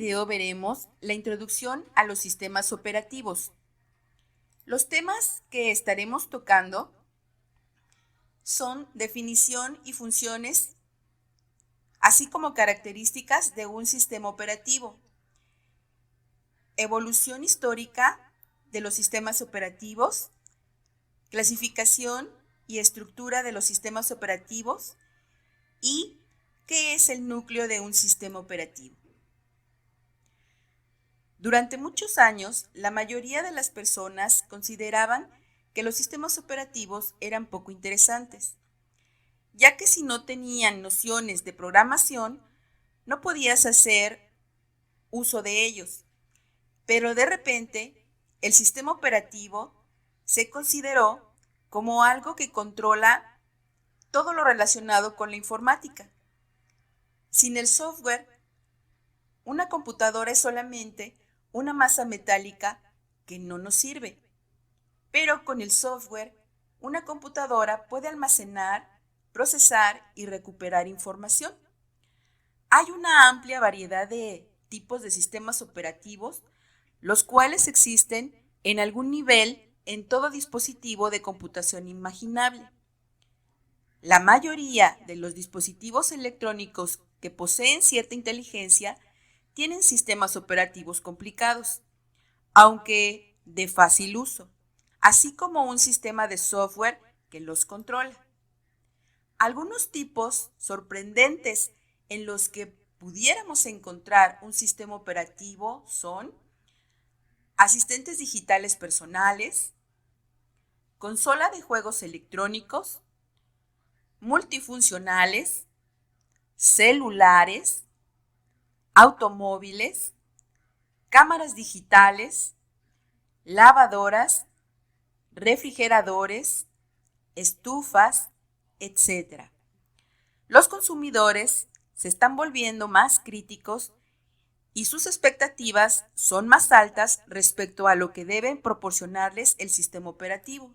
video veremos la introducción a los sistemas operativos. Los temas que estaremos tocando son definición y funciones, así como características de un sistema operativo, evolución histórica de los sistemas operativos, clasificación y estructura de los sistemas operativos y qué es el núcleo de un sistema operativo. Durante muchos años, la mayoría de las personas consideraban que los sistemas operativos eran poco interesantes, ya que si no tenían nociones de programación, no podías hacer uso de ellos. Pero de repente, el sistema operativo se consideró como algo que controla todo lo relacionado con la informática. Sin el software, una computadora es solamente una masa metálica que no nos sirve. Pero con el software, una computadora puede almacenar, procesar y recuperar información. Hay una amplia variedad de tipos de sistemas operativos, los cuales existen en algún nivel en todo dispositivo de computación imaginable. La mayoría de los dispositivos electrónicos que poseen cierta inteligencia tienen sistemas operativos complicados, aunque de fácil uso, así como un sistema de software que los controla. Algunos tipos sorprendentes en los que pudiéramos encontrar un sistema operativo son asistentes digitales personales, consola de juegos electrónicos, multifuncionales, celulares, automóviles, cámaras digitales, lavadoras, refrigeradores, estufas, etc. Los consumidores se están volviendo más críticos y sus expectativas son más altas respecto a lo que deben proporcionarles el sistema operativo.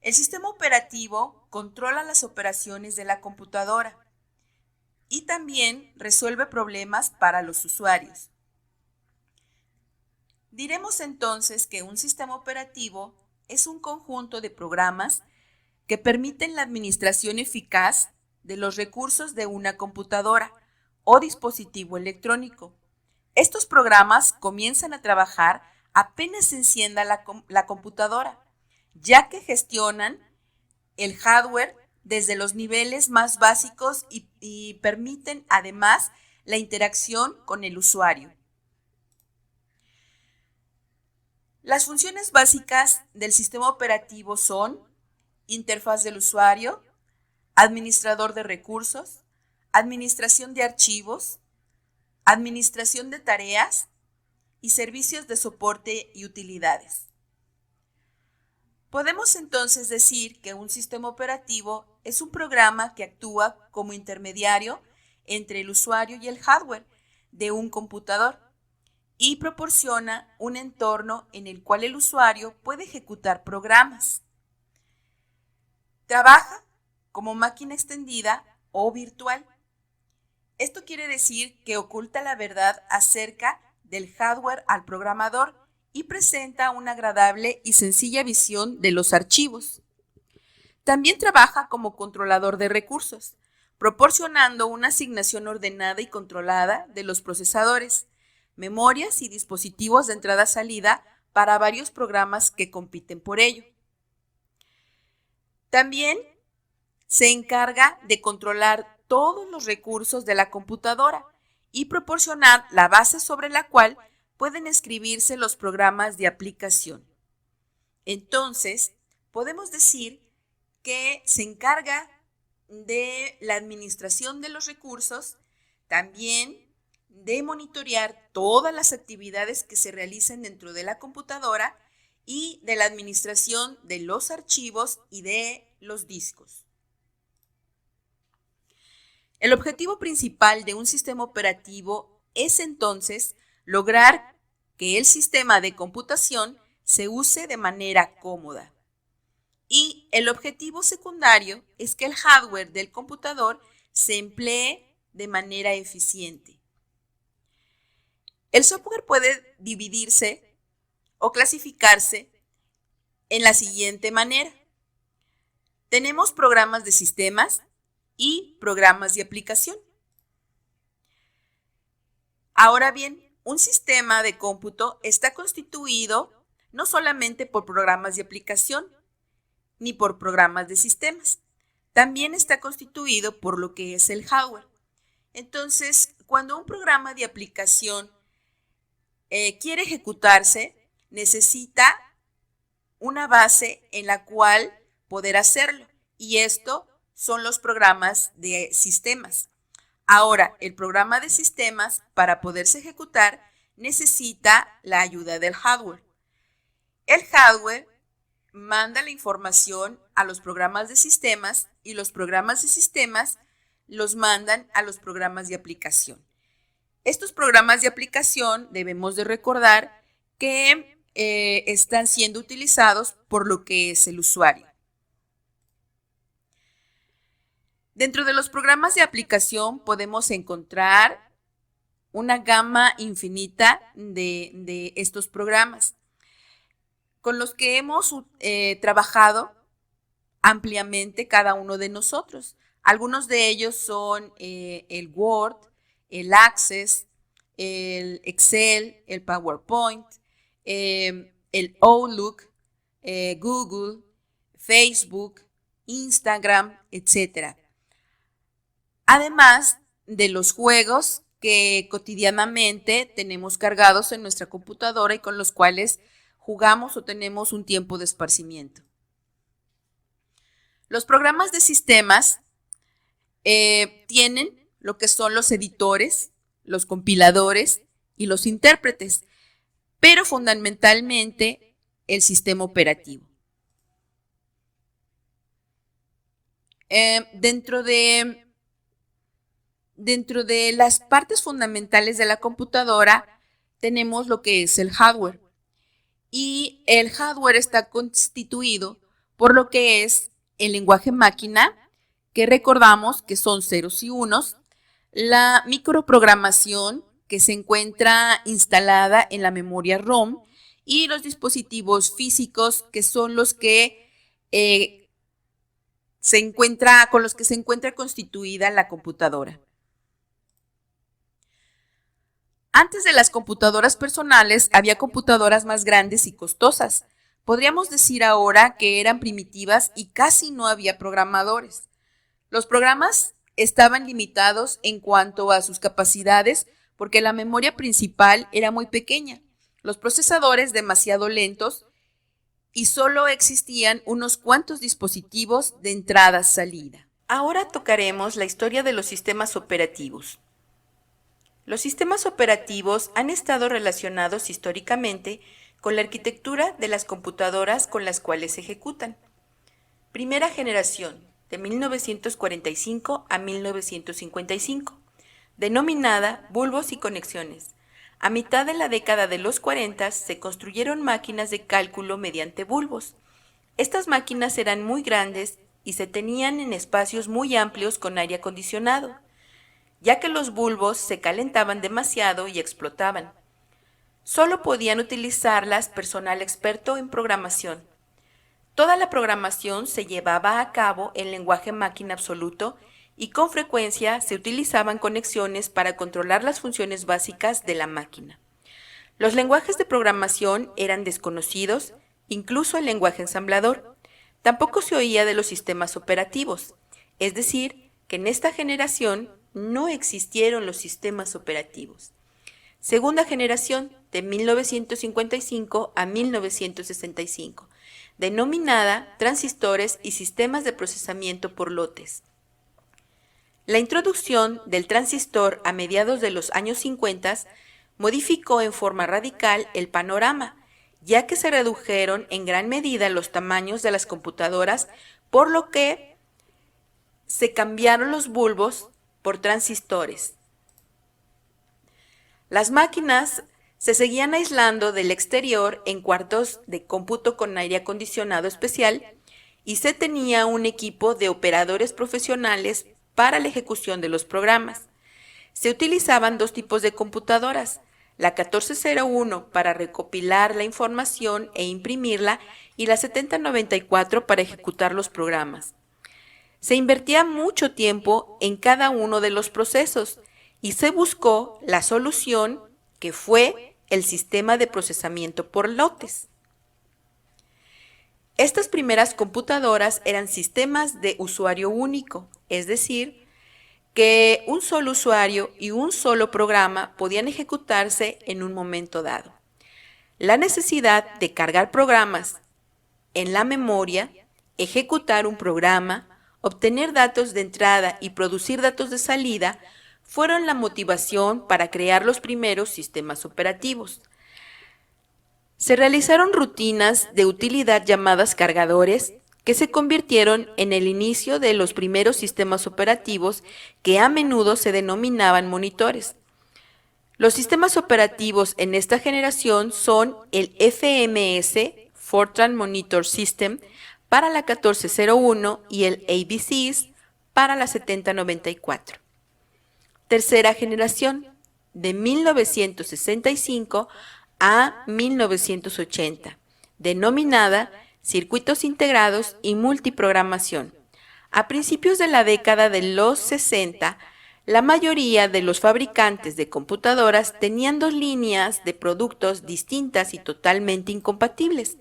El sistema operativo controla las operaciones de la computadora y también resuelve problemas para los usuarios. Diremos entonces que un sistema operativo es un conjunto de programas que permiten la administración eficaz de los recursos de una computadora o dispositivo electrónico. Estos programas comienzan a trabajar apenas se encienda la computadora, ya que gestionan el hardware desde los niveles más básicos y permiten además la interacción con el usuario. Las funciones básicas del sistema operativo son interfaz del usuario, administrador de recursos, administración de archivos, administración de tareas y servicios de soporte y utilidades. Podemos entonces decir que un sistema operativo es un programa que actúa como intermediario entre el usuario y el hardware de un computador y proporciona un entorno en el cual el usuario puede ejecutar programas. Trabaja como máquina extendida o virtual. Esto quiere decir que oculta la verdad acerca del hardware al programador y presenta una agradable y sencilla visión de los archivos. También trabaja como controlador de recursos, proporcionando una asignación ordenada y controlada de los procesadores, memorias y dispositivos de entrada-salida para varios programas que compiten por ello. También se encarga de controlar todos los recursos de la computadora y proporcionar la base sobre la cual pueden escribirse los programas de aplicación. Entonces, podemos decir que se encarga de la administración de los recursos, también de monitorear todas las actividades que se realicen dentro de la computadora y de la administración de los archivos y de los discos. El objetivo principal de un sistema operativo es entonces lograr que el sistema de computación se use de manera cómoda. Y el objetivo secundario es que el hardware del computador se emplee de manera eficiente. El software puede dividirse o clasificarse en la siguiente manera. Tenemos programas de sistemas y programas de aplicación. Ahora bien, un sistema de cómputo está constituido no solamente por programas de aplicación ni por programas de sistemas. También está constituido por lo que es el hardware. Entonces, cuando un programa de aplicación quiere ejecutarse, necesita una base en la cual poder hacerlo. Y esto son los programas de sistemas. Ahora, el programa de sistemas, para poderse ejecutar, necesita la ayuda del hardware. El hardware manda la información a los programas de sistemas y los programas de sistemas los mandan a los programas de aplicación. Estos programas de aplicación debemos de recordar que están siendo utilizados por lo que es el usuario. Dentro de los programas de aplicación podemos encontrar una gama infinita de estos programas con los que hemos trabajado ampliamente cada uno de nosotros. Algunos de ellos son el Word, el Access, el Excel, el PowerPoint, el Outlook, Google, Facebook, Instagram, etc. Además de los juegos que cotidianamente tenemos cargados en nuestra computadora y con los cuales jugamos o tenemos un tiempo de esparcimiento. Los programas de sistemas tienen lo que son los editores, los compiladores y los intérpretes, pero fundamentalmente el sistema operativo. Dentro de las partes fundamentales de la computadora tenemos lo que es el hardware. Y el hardware está constituido por lo que es el lenguaje máquina, que recordamos que son ceros y unos, la microprogramación que se encuentra instalada en la memoria ROM y los dispositivos físicos que son los que con los que se encuentra constituida la computadora. Antes de las computadoras personales había computadoras más grandes y costosas. Podríamos decir ahora que eran primitivas y casi no había programadores. Los programas estaban limitados en cuanto a sus capacidades porque la memoria principal era muy pequeña, los procesadores demasiado lentos y solo existían unos cuantos dispositivos de entrada-salida. Ahora tocaremos la historia de los sistemas operativos. Los sistemas operativos han estado relacionados históricamente con la arquitectura de las computadoras con las cuales se ejecutan. Primera generación, de 1945 a 1955, denominada bulbos y conexiones. A mitad de la década de los 40 se construyeron máquinas de cálculo mediante bulbos. Estas máquinas eran muy grandes y se tenían en espacios muy amplios con aire acondicionado, ya que los bulbos se calentaban demasiado y explotaban. Solo podían utilizarlas personal experto en programación. Toda la programación se llevaba a cabo en lenguaje máquina absoluto y con frecuencia se utilizaban conexiones para controlar las funciones básicas de la máquina. Los lenguajes de programación eran desconocidos, incluso el lenguaje ensamblador. Tampoco se oía de los sistemas operativos, es decir, que en esta generación no existieron los sistemas operativos. Segunda generación, de 1955 a 1965, denominada transistores y sistemas de procesamiento por lotes. La introducción del transistor a mediados de los años 50 modificó en forma radical el panorama, ya que se redujeron en gran medida los tamaños de las computadoras, por lo que se cambiaron los bulbos por transistores. Las máquinas se seguían aislando del exterior en cuartos de cómputo con aire acondicionado especial y se tenía un equipo de operadores profesionales para la ejecución de los programas. Se utilizaban dos tipos de computadoras, la 1401 para recopilar la información e imprimirla y la 7094 para ejecutar los programas. Se invertía mucho tiempo en cada uno de los procesos y se buscó la solución que fue el sistema de procesamiento por lotes. Estas primeras computadoras eran sistemas de usuario único, es decir, que un solo usuario y un solo programa podían ejecutarse en un momento dado. La necesidad de cargar programas en la memoria, ejecutar un programa, obtener datos de entrada y producir datos de salida fueron la motivación para crear los primeros sistemas operativos. Se realizaron rutinas de utilidad llamadas cargadores que se convirtieron en el inicio de los primeros sistemas operativos que a menudo se denominaban monitores. Los sistemas operativos en esta generación son el FMS, Fortran Monitor System, para la 1401 y el ABCs para la 7094. Tercera generación, de 1965 a 1980, denominada circuitos integrados y multiprogramación. A principios de la década de los 60, la mayoría de los fabricantes de computadoras tenían dos líneas de productos distintas y totalmente incompatibles.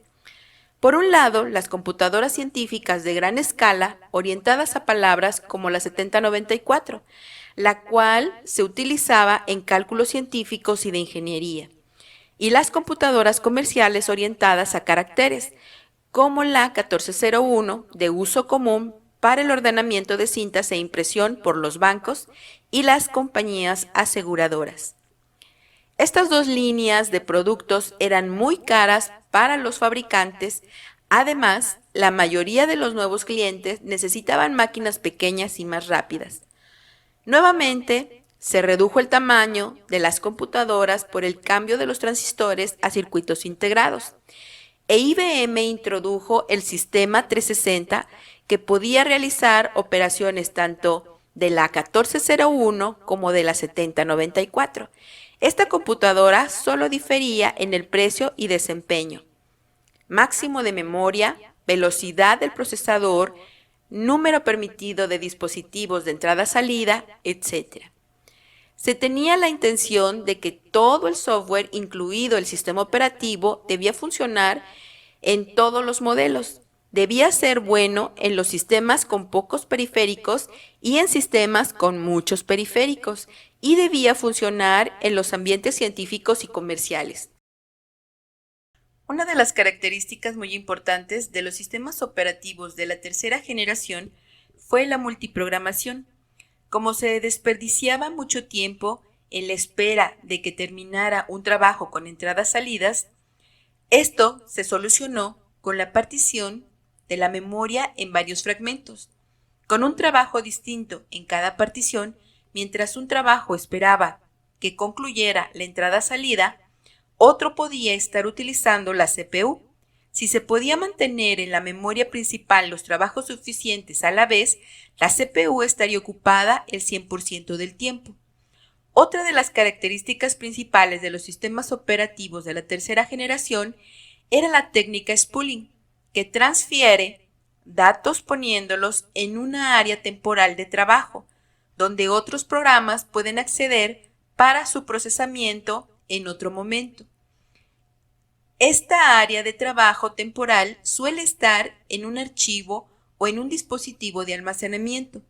Por un lado, las computadoras científicas de gran escala, orientadas a palabras como la 7094, la cual se utilizaba en cálculos científicos y de ingeniería, y las computadoras comerciales orientadas a caracteres, como la 1401, de uso común para el ordenamiento de cintas e impresión por los bancos y las compañías aseguradoras. Estas dos líneas de productos eran muy caras para los fabricantes. Además, la mayoría de los nuevos clientes necesitaban máquinas pequeñas y más rápidas. Nuevamente, se redujo el tamaño de las computadoras por el cambio de los transistores a circuitos integrados. E IBM introdujo el sistema 360 que podía realizar operaciones tanto de la 1401 como de la 7094. Esta computadora solo difería en el precio y desempeño, máximo de memoria, velocidad del procesador, número permitido de dispositivos de entrada-salida, etc. Se tenía la intención de que todo el software, incluido el sistema operativo, debía funcionar en todos los modelos. Debía ser bueno en los sistemas con pocos periféricos y en sistemas con muchos periféricos, y debía funcionar en los ambientes científicos y comerciales. Una de las características muy importantes de los sistemas operativos de la tercera generación fue la multiprogramación. Como se desperdiciaba mucho tiempo en la espera de que terminara un trabajo con entradas-salidas, esto se solucionó con la partición de la memoria en varios fragmentos, con un trabajo distinto en cada partición. Mientras un trabajo esperaba que concluyera la entrada-salida, otro podía estar utilizando la CPU. Si se podía mantener en la memoria principal los trabajos suficientes a la vez, la CPU estaría ocupada el 100% del tiempo. Otra de las características principales de los sistemas operativos de la tercera generación era la técnica spooling, que transfiere datos poniéndolos en una área temporal de trabajo, donde otros programas pueden acceder para su procesamiento en otro momento. Esta área de trabajo temporal suele estar en un archivo o en un dispositivo de almacenamiento.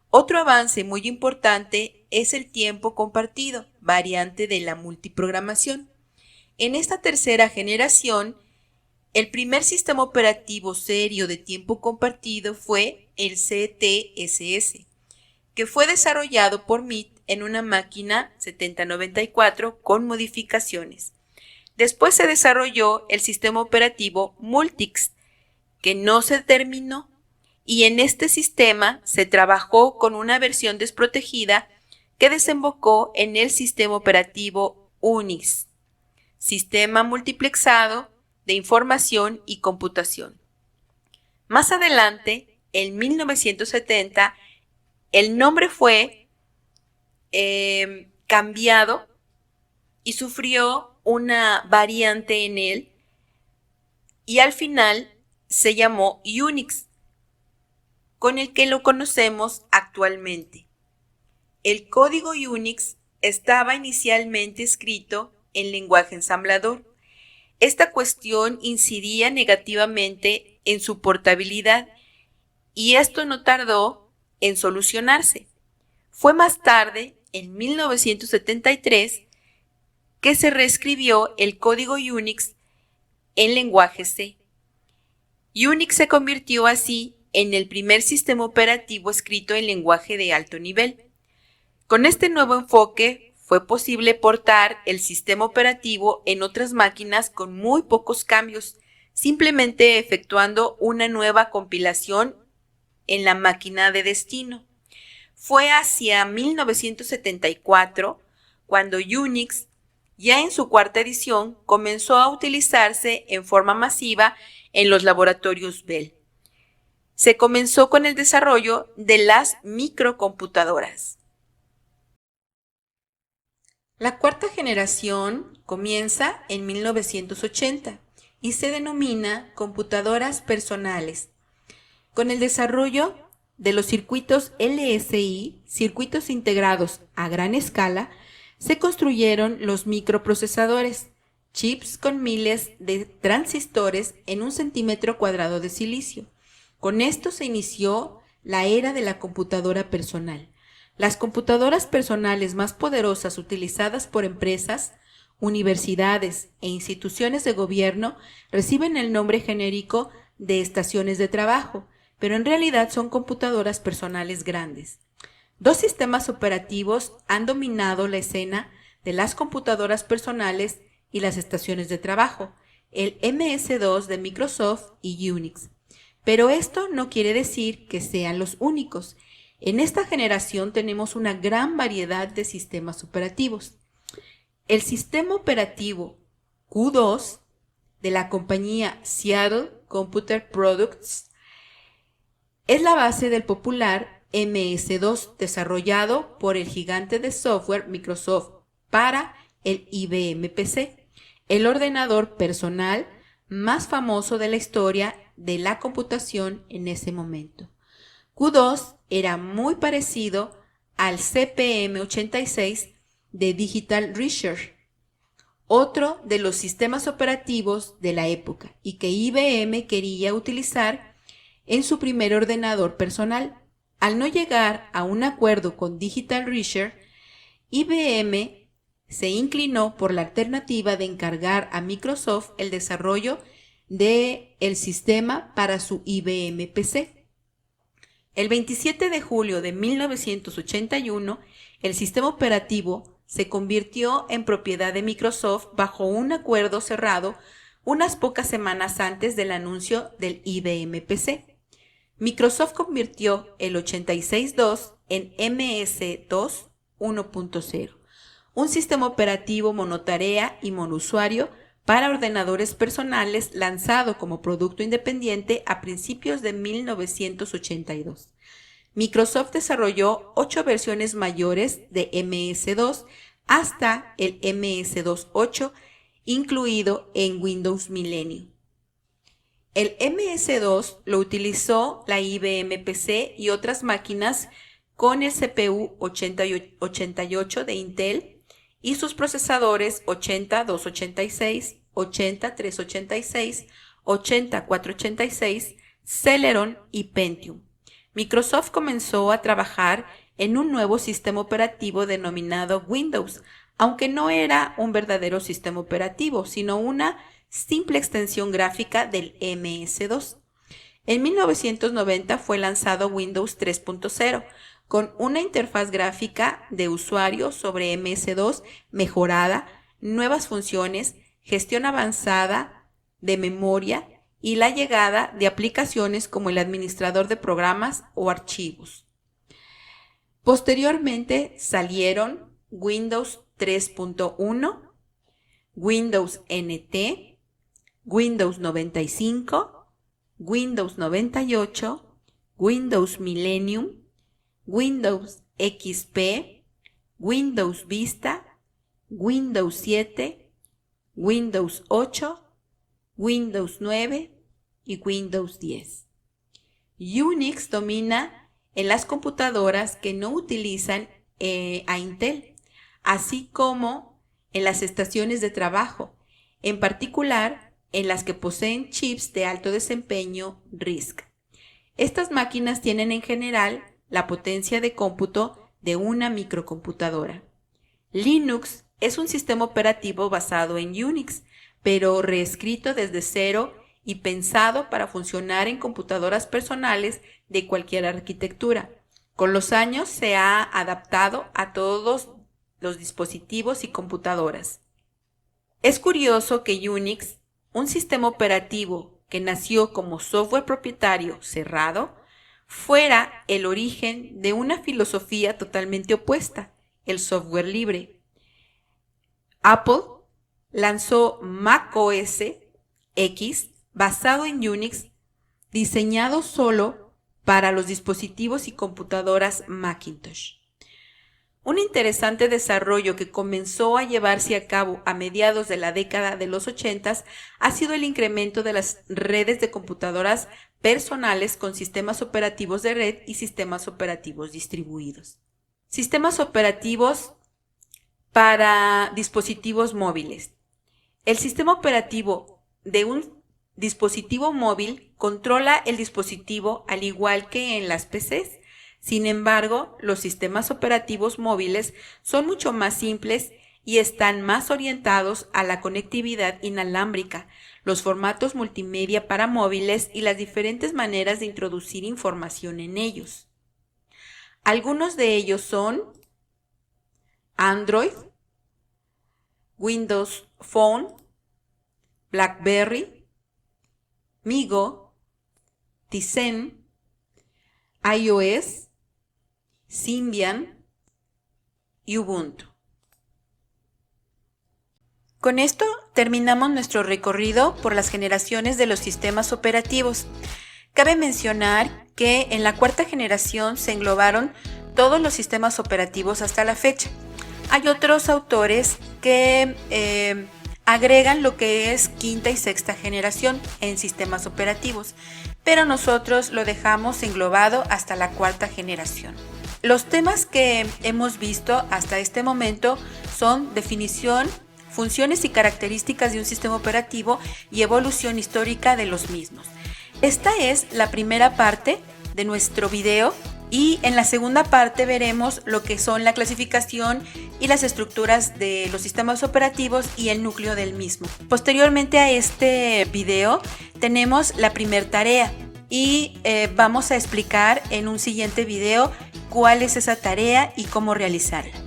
Otro avance muy importante es el tiempo compartido, variante de la multiprogramación. En esta tercera generación, el primer sistema operativo serio de tiempo compartido fue el CTSS, que fue desarrollado por MIT en una máquina 7094 con modificaciones. Después se desarrolló el sistema operativo Multics, que no se terminó, y en este sistema se trabajó con una versión desprotegida que desembocó en el sistema operativo Unix, sistema multiplexado de información y computación. Más adelante, en 1970, el nombre fue cambiado y sufrió una variante en él y al final se llamó Unix, con el que lo conocemos actualmente. El código Unix estaba inicialmente escrito en lenguaje ensamblador. Esta cuestión incidía negativamente en su portabilidad y esto no tardó en solucionarse. Fue más tarde, en 1973, que se reescribió el código Unix en lenguaje C. Unix se convirtió así en el primer sistema operativo escrito en lenguaje de alto nivel. Con este nuevo enfoque fue posible portar el sistema operativo en otras máquinas con muy pocos cambios, simplemente efectuando una nueva compilación en la máquina de destino. Fue hacia 1974 cuando Unix, ya en su cuarta edición, comenzó a utilizarse en forma masiva en los laboratorios Bell. Se comenzó con el desarrollo de las microcomputadoras. La cuarta generación comienza en 1980 y se denomina computadoras personales. Con el desarrollo de los circuitos LSI, circuitos integrados a gran escala, se construyeron los microprocesadores, chips con miles de transistores en un centímetro cuadrado de silicio. Con esto se inició la era de la computadora personal. Las computadoras personales más poderosas utilizadas por empresas, universidades e instituciones de gobierno reciben el nombre genérico de estaciones de trabajo, pero en realidad son computadoras personales grandes. Dos sistemas operativos han dominado la escena de las computadoras personales y las estaciones de trabajo, el MS-2 de Microsoft y Unix. Pero esto no quiere decir que sean los únicos. En esta generación tenemos una gran variedad de sistemas operativos. El sistema operativo Q2 de la compañía Seattle Computer Products es la base del popular MS-2 desarrollado por el gigante de software Microsoft para el IBM PC, el ordenador personal más famoso de la historia de la computación en ese momento. Q2 era muy parecido al CPM86 de Digital Research, otro de los sistemas operativos de la época y que IBM quería utilizar en su primer ordenador personal. Al no llegar a un acuerdo con Digital Research, IBM se inclinó por la alternativa de encargar a Microsoft el desarrollo del sistema para su IBM PC. El 27 de julio de 1981, el sistema operativo se convirtió en propiedad de Microsoft bajo un acuerdo cerrado unas pocas semanas antes del anuncio del IBM PC. Microsoft convirtió el 86.2 en MS-2 1.0, un sistema operativo monotarea y monousuario para ordenadores personales lanzado como producto independiente a principios de 1982. Microsoft desarrolló 8 versiones mayores de MS-2 hasta el MS-2.8, incluido en Windows Millennium. El MS-2 lo utilizó la IBM PC y otras máquinas con el CPU 8088 de Intel y sus procesadores 80286, 80386, 80486, Celeron y Pentium. Microsoft comenzó a trabajar en un nuevo sistema operativo denominado Windows, aunque no era un verdadero sistema operativo, sino una simple extensión gráfica del MS-2. En 1990 fue lanzado Windows 3.0 con una interfaz gráfica de usuario sobre MS-2 mejorada, nuevas funciones, gestión avanzada de memoria y la llegada de aplicaciones como el administrador de programas o archivos. Posteriormente salieron Windows 3.1, Windows NT, Windows 95, Windows 98, Windows Millennium, Windows XP, Windows Vista, Windows 7, Windows 8, Windows 9 y Windows 10. Unix domina en las computadoras que no utilizan a Intel, así como en las estaciones de trabajo, en particular en las que poseen chips de alto desempeño RISC. Estas máquinas tienen en general la potencia de cómputo de una microcomputadora. Linux es un sistema operativo basado en Unix, pero reescrito desde cero y pensado para funcionar en computadoras personales de cualquier arquitectura. Con los años se ha adaptado a todos los dispositivos y computadoras. Es curioso que Unix, un sistema operativo que nació como software propietario cerrado, fuera el origen de una filosofía totalmente opuesta, el software libre. Apple lanzó macOS X basado en Unix, diseñado solo para los dispositivos y computadoras Macintosh. Un interesante desarrollo que comenzó a llevarse a cabo a mediados de la década de los 80 ha sido el incremento de las redes de computadoras personales con sistemas operativos de red y sistemas operativos distribuidos. Sistemas operativos para dispositivos móviles. El sistema operativo de un dispositivo móvil controla el dispositivo al igual que en las PCs. Sin embargo, los sistemas operativos móviles son mucho más simples y están más orientados a la conectividad inalámbrica, los formatos multimedia para móviles y las diferentes maneras de introducir información en ellos. Algunos de ellos son Android, Windows Phone, BlackBerry, Migo, Tizen, iOS, Symbian y Ubuntu. Con esto terminamos nuestro recorrido por las generaciones de los sistemas operativos. Cabe mencionar que en la cuarta generación se englobaron todos los sistemas operativos hasta la fecha. Hay otros autores que agregan lo que es quinta y sexta generación en sistemas operativos, pero nosotros lo dejamos englobado hasta la cuarta generación. Los temas que hemos visto hasta este momento son definición, funciones y características de un sistema operativo y evolución histórica de los mismos. Esta es la primera parte de nuestro video y en la segunda parte veremos lo que son la clasificación y las estructuras de los sistemas operativos y el núcleo del mismo. Posteriormente a este video tenemos la primer tarea y vamos a explicar en un siguiente video cuál es esa tarea y cómo realizarla.